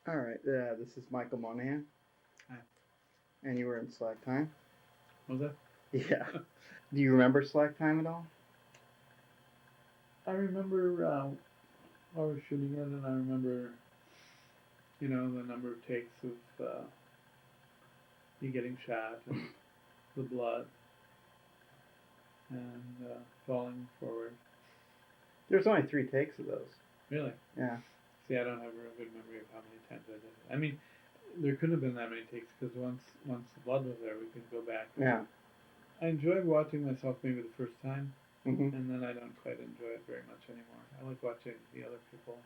All right, this is Michael Moynihan, Hi. and you were in Slacktime. Was that? Yeah. Do you remember Slacktime at all? I remember I was shooting it, and I remember, the number of takes of you getting shot and the blood and falling forward. There's only 3 takes of those. Really? Yeah. See, I don't have a good memory of how many times I did it. I mean, there couldn't have been that many takes because once the blood was there, we could go back. Yeah. I enjoyed watching myself maybe the first time, Mhm. and then I don't quite enjoy it very much anymore. I like watching the other people.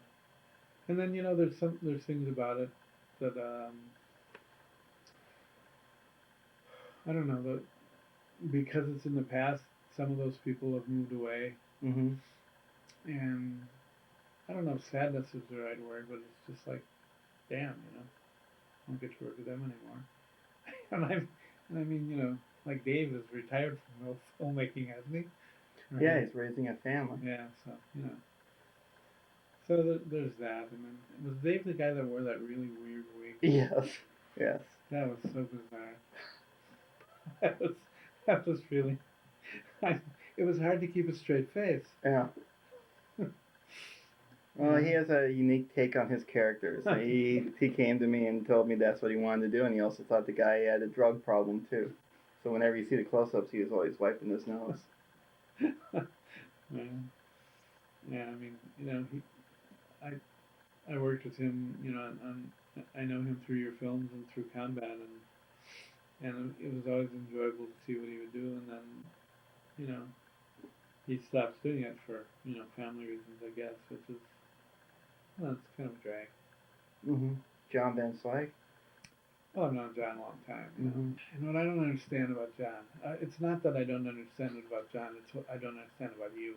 And then there's things about it that I don't know that because it's in the past, some of those people have moved away, Mhm. and I don't know if sadness is the right word, but it's just like, damn, I don't get to work with them anymore. and I mean, like Dave is retired from filmmaking, hasn't he? Yeah, Right. he's raising a family. Yeah. So so there's that, and then was Dave the guy that wore that really weird wig? Yes. Yes. That was so bizarre. that was that was really. I, it was hard to keep a straight face. Yeah. Well, Yeah. he has a unique take on his characters. He came to me and told me that's what he wanted to do, and he also thought the guy had a drug problem too. So whenever you see the close-ups, he was always wiping his nose. yeah. Yeah. I mean, I I worked with him, I know him through your films and through combat, and it was always enjoyable to see what he would do, and then you know he stopped doing it for family reasons, I guess, which is well, it's kind of a drag. Mhm. John Van Slyke. Well, I've known John a long time, Mhm. and what I don't understand about John, it's not that I don't understand it about John, it's what I don't understand about you.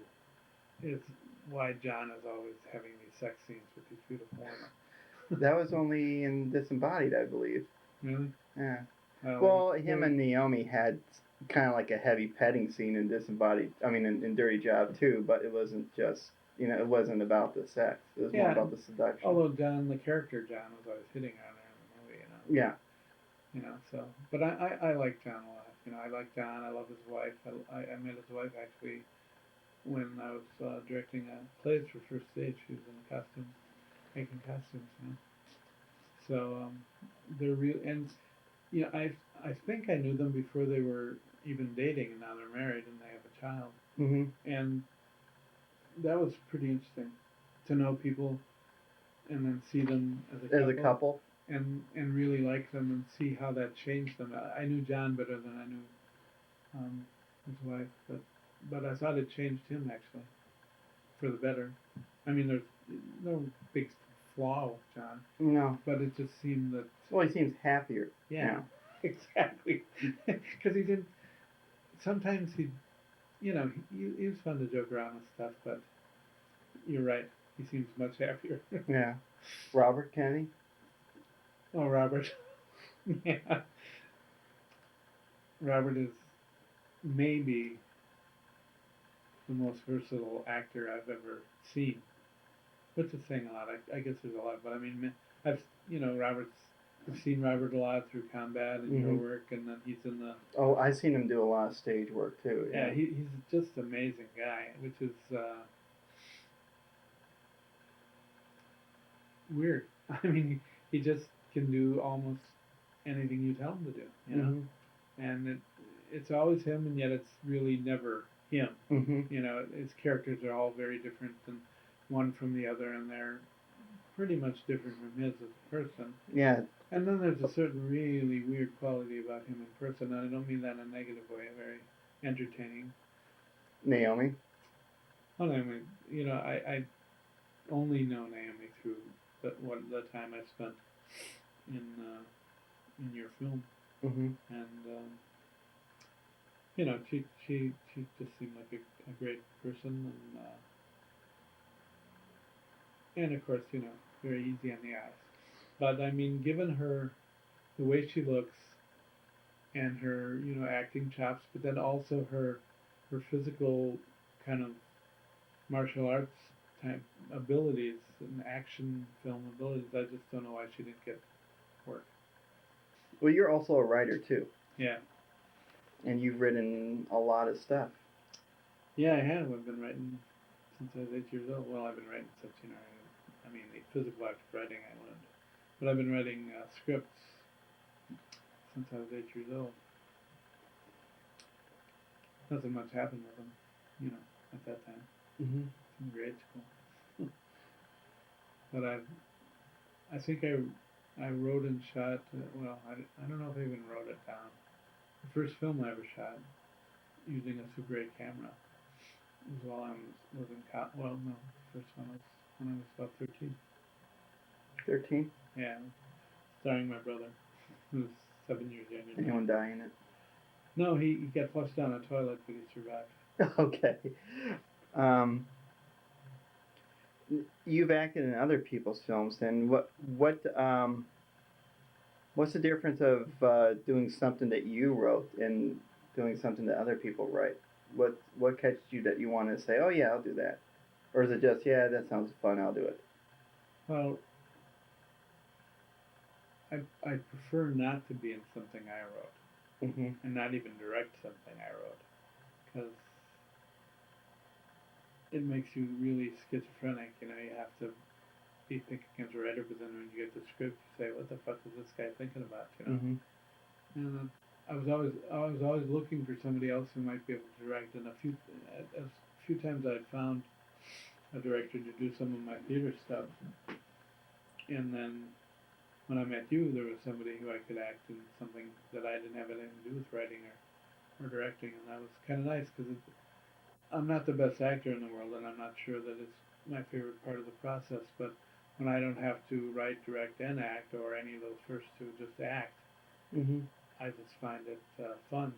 It's why John is always having these sex scenes with these beautiful women. That was only in Disembodied, I believe. really? Yeah. Well, Well, him and Naomi had kind of like a heavy petting scene in Disembodied. I mean, in Dirty Job too, but it wasn't just it wasn't about the sex. It was more yeah. about the seduction. Although John, the character John, was always hitting on her in the movie, Yeah. So, but I like John a lot. I like John. I love his wife. I met his wife actually when I was directing a plays for First Stage. She was in the costumes, making costumes. So they're real, and I think I knew them before they were even dating, and now they're married and they have a child, Mhm. and that was pretty interesting to know people and then see them as a As a couple couple. and really like them and see how that changed them. I knew John better than I knew his wife, but I thought it changed him actually for the better. I mean, there's no big flaw with John, No. but it just seemed that Well, he seems happier yeah, now. exactly, because he did. Sometimes he was fun to joke around with stuff, but you're right. He seems much happier. Yeah. Robert Kennedy. oh, Robert. yeah, Robert is maybe the most versatile actor I've ever seen. Which is saying a lot. I guess there's a lot, but I mean, I've Robert's. I've seen Robert a lot through combat and your Mhm. work, and then he's in the Oh, I've seen him do a lot of stage work too. yeah. Yeah. He's just an amazing guy, which is weird. I mean, he just can do almost anything you tell him to do. Mhm. And it's always him, and yet it's really never him. Mhm. His characters are all very different and one from the other, and they're pretty much different from his as a person. Yeah. And then there's a certain really weird quality about him in person, and I don't mean that in a negative way. Very entertaining. Naomi. Well, I mean, I only know Naomi through the time I spent in in your film, Mhm. and she just seemed like a great person, and of course, very easy on the eyes. But I mean, given her the way she looks and her acting chops, but then also her physical kind of martial arts kind of abilities and action film abilities. I just don't know why she didn't get work. Well, you're also a writer too, Yeah. and you've written a lot of stuff. Yeah, I have. I've been writing since I was 8 years old. Well, I've been writing since, I mean, the physical act of writing I learned. But I've been writing scripts since I was 8 years old. Nothing much happened with them, at that time. Mm-hmm. In grade school. But I think I wrote and shot, I don't know if I even wrote it down. The first film I ever shot using a Super 8 camera was while I was in well, no, the first one was when I was about 13. 13? Yeah, starring my brother, who was 7 years younger than me. Anyone die in it? No, he got flushed down a toilet, but he survived. Okay. You've acted in other people's films, and what's the difference of doing something that you wrote and doing something that other people write? What catches you that you want to say, oh yeah, I'll do that, or is it just, yeah, that sounds fun, I'll do it? Well, I prefer not to be in something I wrote, Mm-hmm. and not even direct something I wrote, because it makes you really schizophrenic. You have to be thinking as a writer, but then when you get the script, you say, "What the fuck is this guy thinking about?" Mm-hmm. And I was always looking for somebody else who might be able to direct. And a few times I'd found a director to do some of my theater stuff, and then when I met you, there was somebody who I could act in something that I didn't have anything to do with writing or directing, and that was kind of nice because I'm not the best actor in the world, and I'm not sure that it's my favorite part of the process. But when I don't have to write, direct, and act, or any of those first two, just act, Mm-hmm. I just find it fun